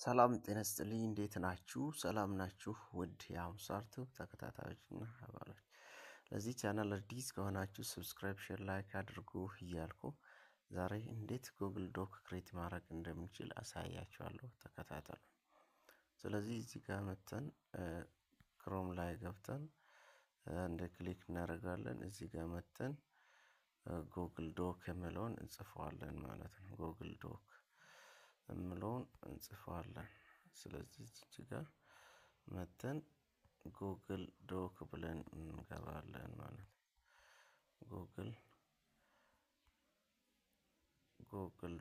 ሰላም ጤና ይስጥልኝ እንዴት ናችሁ? ሰላም ናችሁ? ውድ የአምሳርቱ ተከታታዮችና አባሎች ለዚህ ቻናል አዲስ ከሆናችሁ ሰብስክራይብ፣ ሼር፣ ላይክ አድርጉ እያልኩ ዛሬ እንዴት ጉግል ዶክ ክሬት ማድረግ እንደምንችል አሳያችኋለሁ። ተከታተሉ። ስለዚህ እዚህ ጋር መተን ክሮም ላይ ገብተን እንደ ክሊክ እናደርጋለን። እዚህ ጋር መተን ጉግል ዶክ የሚለውን እንጽፈዋለን ማለት ነው። ጉግል ዶክ የሚለውን እንጽፈዋለን። ስለዚህ እዚህ ጋር መተን ጉግል ዶክ ብለን እንገባለን ማለት ነው። ጉግል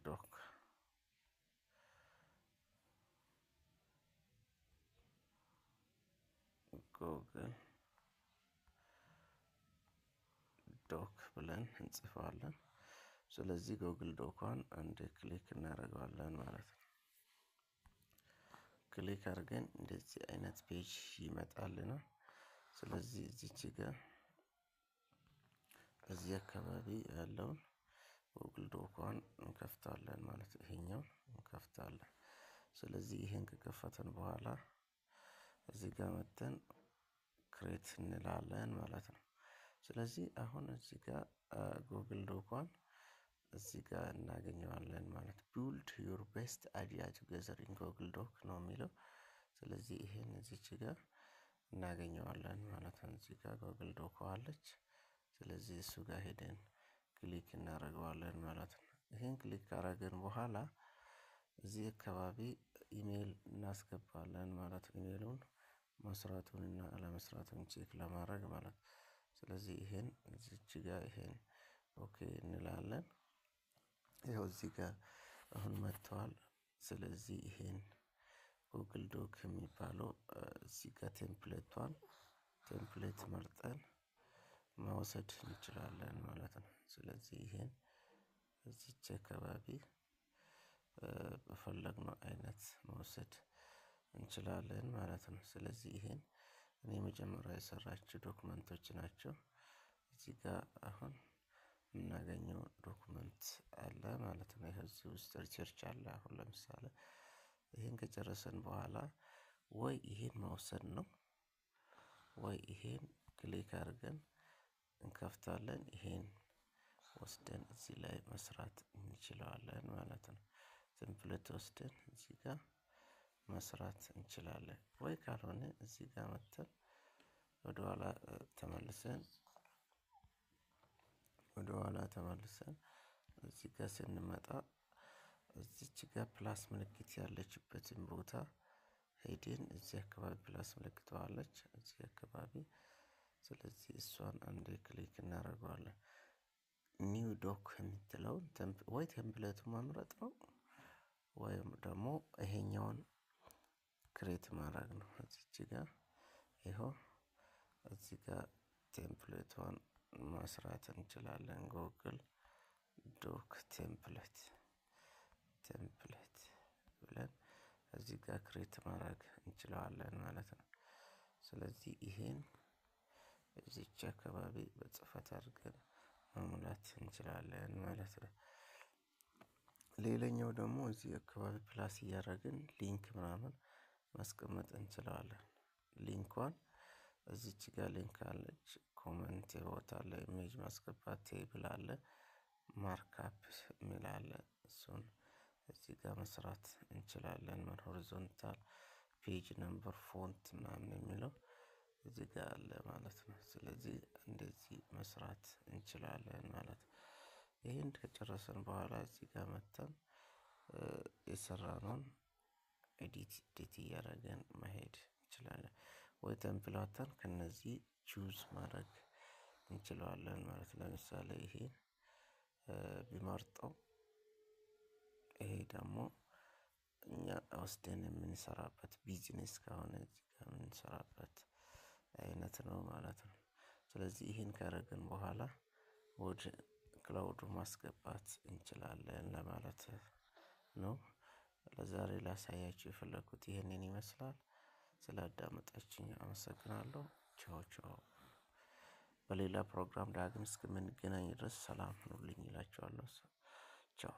ዶክ ጉግል ዶክ ብለን እንጽፈዋለን። ስለዚህ ጉግል ዶኳን አንድ ክሊክ እናደርጋለን ማለት ነው። ክሊክ አድርገን እንደዚህ አይነት ፔጅ ይመጣልናል። ስለዚህ እዚች ጋር እዚህ አካባቢ ያለውን ጉግል ዶኳን እንከፍታለን ማለት ነው። ይሄኛው እንከፍታለን። ስለዚህ ይሄን ከከፈተን በኋላ እዚህ ጋር መተን ክሬት እንላለን ማለት ነው። ስለዚህ አሁን እዚህ ጋር ጉግል ዶኳን እዚህ ጋር እናገኘዋለን ማለት build your best idea together in Google Doc ነው የሚለው። ስለዚህ ይሄን እዚች ጋር እናገኘዋለን ማለት ነው። እዚህ ጋር ጉግል ዶክ አለች። ስለዚህ እሱ ጋር ሄደን ክሊክ እናደርገዋለን ማለት ነው። ይሄን ክሊክ ካደረግን በኋላ እዚህ አካባቢ ኢሜል እናስገባለን ማለት ነው። ኢሜሉን መስራቱንና አለመስራቱን ቼክ ለማድረግ ማለት ነው። ስለዚህ ይሄን እዚች ጋር ይሄን ኦኬ እንላለን። ይሄው እዚህ ጋር አሁን መጥቷል። ስለዚህ ይሄን ጉግል ዶክ የሚባለው እዚህ ጋር ቴምፕሌት መርጠን መውሰድ እንችላለን ማለት ነው። ስለዚህ ይሄን እዚች አካባቢ በፈለግነው አይነት መውሰድ እንችላለን ማለት ነው። ስለዚህ ይሄን እኔ መጀመሪያ የሰራችሁ ዶክመንቶች ናቸው። እዚህ ጋር አሁን የምናገኘው ዶክመንት አለ ማለት ነው። እዚህ ውስጥ ሪሰርች አለ። አሁን ለምሳሌ ይሄን ከጨረሰን በኋላ ወይ ይሄን መውሰድ ነው ወይ ይሄን ክሊክ አድርገን እንከፍታለን። ይሄን ወስደን እዚህ ላይ መስራት እንችላለን ማለት ነው። ቴምፕሌት ወስደን እዚህ ጋር መስራት እንችላለን። ወይ ካልሆነ እዚህ ጋር መተን ወደኋላ ተመልሰን እዚህ ጋር ስንመጣ እዚች ጋር ፕላስ ምልክት ያለችበትን ቦታ ሄደን እዚህ አካባቢ ፕላስ ምልክቷ አለች እዚህ አካባቢ። ስለዚህ እሷን አንዴ ክሊክ እናደርገዋለን። ኒው ዶክ የምትለውን ወይ ቴምፕሌቱን መምረጥ ነው ወይም ደግሞ ይሄኛውን ክሬት ማድረግ ነው። እዚች ጋር ይሄው እዚህ ጋር ቴምፕሌቷን መስራት እንችላለን። ጉግል ዶክ ቴምፕሌት ብለን እዚህ ጋር ክሬት ማድረግ እንችላለን ማለት ነው። ስለዚህ ይሄን እዚች አካባቢ በጽፈት አድርገን መሙላት እንችላለን ማለት ነው። ሌላኛው ደግሞ እዚህ አካባቢ ፕላስ እያደረግን ሊንክ ምናምን ማስቀመጥ እንችላለን። ሊንኳን እዚች ጋር ሊንክ አለች። ኮመንት ቦታ አለ። ኢሜጅ ማስገባት ቴብል አለ። ማርክአፕ የሚል አለ። እሱን እዚህ ጋር መስራት እንችላለን። ሆሪዞንታል ፔጅ ነምበር ፎንት ምናምን የሚለው እዚህ ጋር አለ ማለት ነው። ስለዚህ እንደዚህ መስራት እንችላለን ማለት ነው። ይሄን ከጨረሰን በኋላ እዚህ ጋር መተን የሰራነውን ኤዲት እያደረገን መሄድ እንችላለን። ወይ ቴምፕሌቱን ከነዚህ ቹዝ ማድረግ እንችላለን ማለት ነው። ለምሳሌ ይሄ ቢመርጠው ይሄ ደግሞ እኛ ወስደን የምንሰራበት ቢዝነስ ከሆነ እዚህ ጋር የምንሰራበት አይነት ነው ማለት ነው። ስለዚህ ይሄን ካደረግን በኋላ ወደ ክላውዱ ማስገባት እንችላለን ለማለት ነው። ለዛሬ ላሳያችሁ የፈለኩት ይሄንን ይመስላል። ስላዳመጣችሁኝ አመሰግናለሁ። ቻው። በሌላ ፕሮግራም ዳግም እስከምንገናኝ ድረስ ሰላም ሁኑልኝ እላችኋለሁ። ቻው